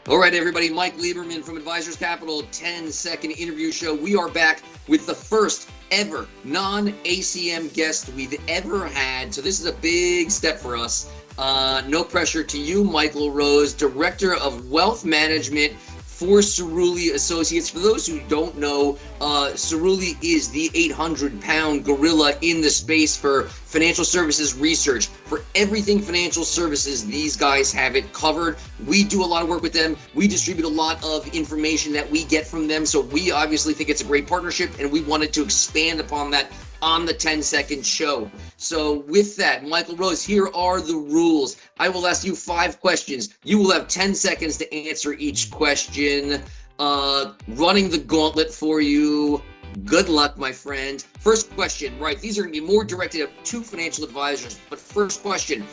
All right, everybody, Mike Lieberman from Advisors Capital, 10-second interview show. We are back with the first ever non-ACM guest we've ever had. So this is a big step for us. No pressure to you, Michael Rose, Director of Wealth Management for Cerulli Associates. For those who don't know, Cerulli is the 800-pound gorilla in the space for financial services research. For everything financial services, these guys have it covered. We do a lot of work with them. We distribute a lot of information that we get from them. So we obviously think it's a great partnership, and we wanted to expand upon that on the 10-second show. So with that, Michael Rose, here are the rules. I will ask you 5 questions. You will have 10 seconds to answer each question. Running the gauntlet for you. Good luck, my friend. First question, right? These are going to be more directed to financial advisors. But first question,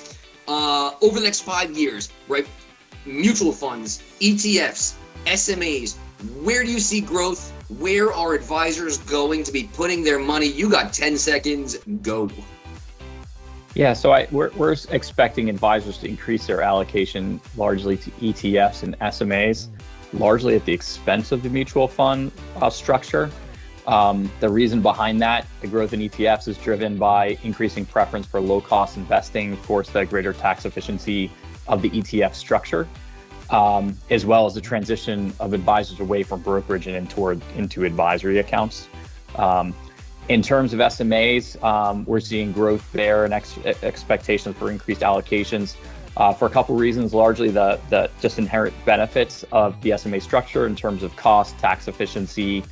over the next 5 years, right? Mutual funds, ETFs, SMAs, where do you see growth? Where are advisors going to be putting their money? You got 10 seconds, go. Yeah, so we're expecting advisors to increase their allocation largely to ETFs and SMAs, largely at the expense of the mutual fund structure. The reason behind that, the growth in ETFs is driven by increasing preference for low-cost investing, of course, the greater tax efficiency of the ETF structure, as well as the transition of advisors away from brokerage and into advisory accounts. In terms of SMAs, we're seeing growth there and expectations for increased allocations for a couple reasons, largely the just inherent benefits of the SMA structure in terms of cost, tax efficiency,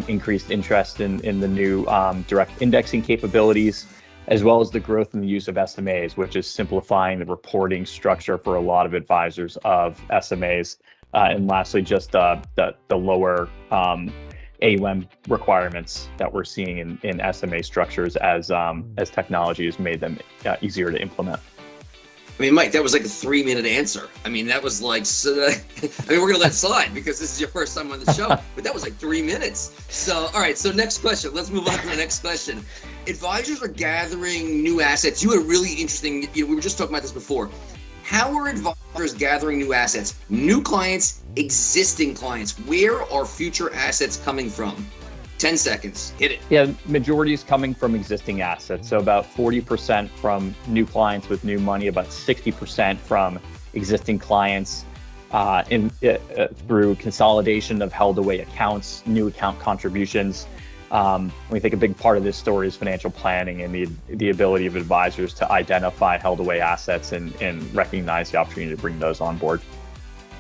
increased interest in the new direct indexing capabilities, as well as the growth in the use of SMAs, which is simplifying the reporting structure for a lot of advisors of SMAs. And lastly, just the lower AUM requirements that we're seeing in SMA structures as technology has made them easier to implement. I mean, Mike, that was like a 3-minute answer. I mean, that was like, we're going to let it slide because this is your first time on the show, but that was like 3 minutes. So, all right, so next question. Let's move on to the next question. Advisors are gathering new assets. You had a really interesting, we were just talking about this before. How are advisors gathering new assets? New clients, existing clients. Where are future assets coming from? 10 seconds, hit it. Yeah, majority is coming from existing assets. So about 40% from new clients with new money, about 60% from existing clients through consolidation of held away accounts, new account contributions. We think a big part of this story is financial planning and the ability of advisors to identify held away assets and recognize the opportunity to bring those on board.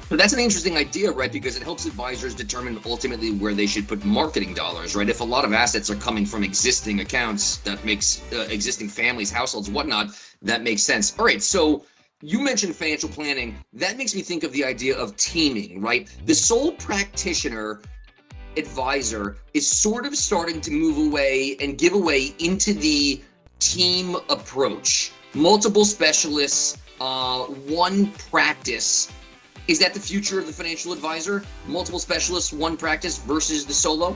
But that's an interesting idea, right? Because it helps advisors determine ultimately where they should put marketing dollars, right? If a lot of assets are coming from existing accounts, that makes existing families, households, whatnot, that makes sense. All right, so you mentioned financial planning. That makes me think of the idea of teaming, right? The sole practitioner advisor is sort of starting to move away and give away into the team approach. Multiple specialists, one practice. Is that the future of the financial advisor? Multiple specialists, one practice versus the solo?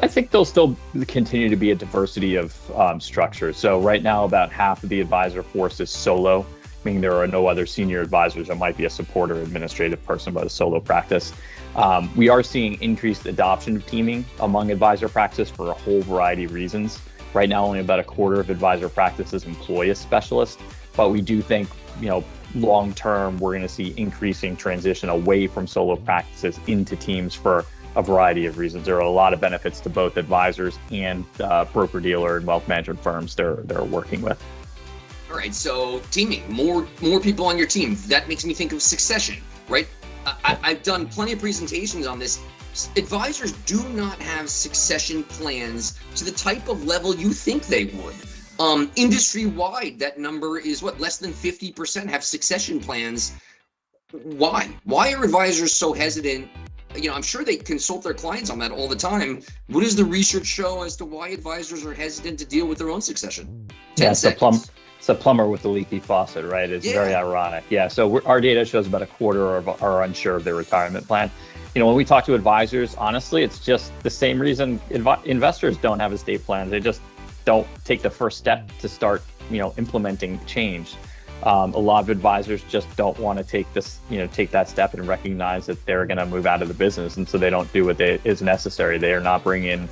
I think there'll still continue to be a diversity of structures. So right now, about half of the advisor force is solo, meaning there are no other senior advisors. There might be a support or administrative person, but a solo practice. We are seeing increased adoption of teaming among advisor practice for a whole variety of reasons. Right now, only about a quarter of advisor practices employ a specialist, but we do think, long term, we're going to see increasing transition away from solo practices into teams for a variety of reasons. There are a lot of benefits to both advisors and broker-dealer and wealth management firms they're working with. All right, so teaming, more people on your team. That makes me think of succession, right? I've done plenty of presentations on this. Advisors do not have succession plans to the type of level you think they would. Industry-wide, that number is less than 50% have succession plans. Why? Why are advisors so hesitant? I'm sure they consult their clients on that all the time. What does the research show as to why advisors are hesitant to deal with their own succession? 10 seconds. It's a plumber with a leaky faucet, right? It's very ironic. Yeah, so our data shows about a quarter are unsure of their retirement plan. When we talk to advisors, honestly, it's just the same reason investors don't have estate plans. They just don't take the first step to start, implementing change. A lot of advisors just don't want to take that step and recognize that they're going to move out of the business, and so they don't do what is necessary. They are not bringing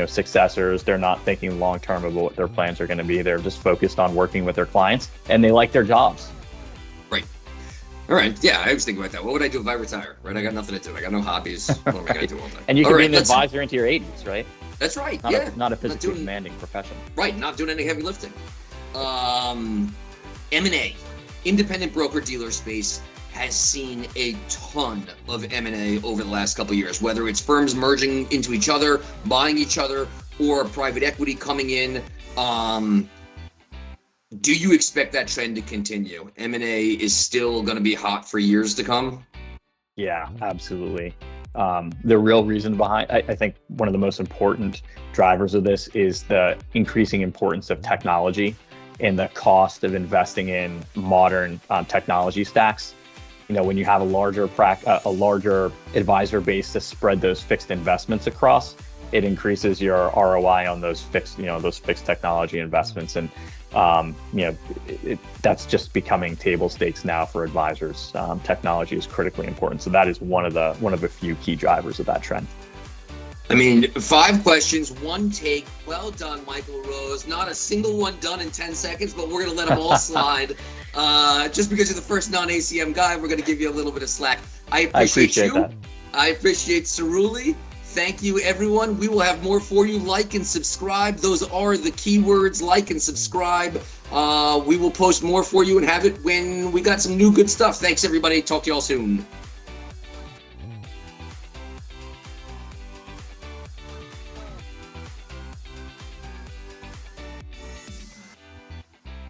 successors. They're not thinking long term about what their plans are going to be. They're just focused on working with their clients, and they like their jobs. Right. All right. Yeah, I was thinking about that. What would I do if I retire? Right. I got nothing to do. I got no hobbies. What am I going to do all day? And you can be an advisor into your 80s, right? That's right. Not a physically demanding profession. Right. Not doing any heavy lifting. M&A, independent broker-dealer space, has seen a ton of M&A over the last couple of years, whether it's firms merging into each other, buying each other, or private equity coming in. Do you expect that trend to continue? M&A is still going to be hot for years to come? Yeah, absolutely. The real reason behind, I think one of the most important drivers of this is the increasing importance of technology and the cost of investing in modern technology stacks. When you have a larger advisor base to spread those fixed investments across, it increases your ROI on those fixed technology investments. And that's just becoming table stakes now for advisors. Technology is critically important. So that is one of the few key drivers of that trend. 5 questions, 1 take. Well done, Michael Rose. Not a single one done in 10 seconds, but we're going to let them all slide. Just because you're the first non-ACM guy, we're going to give you a little bit of slack. I appreciate you. That. I appreciate Cerulli. Thank you, everyone. We will have more for you. Like and subscribe. Those are the keywords, like and subscribe. We will post more for you and have it when we got some new good stuff. Thanks, everybody. Talk to you all soon.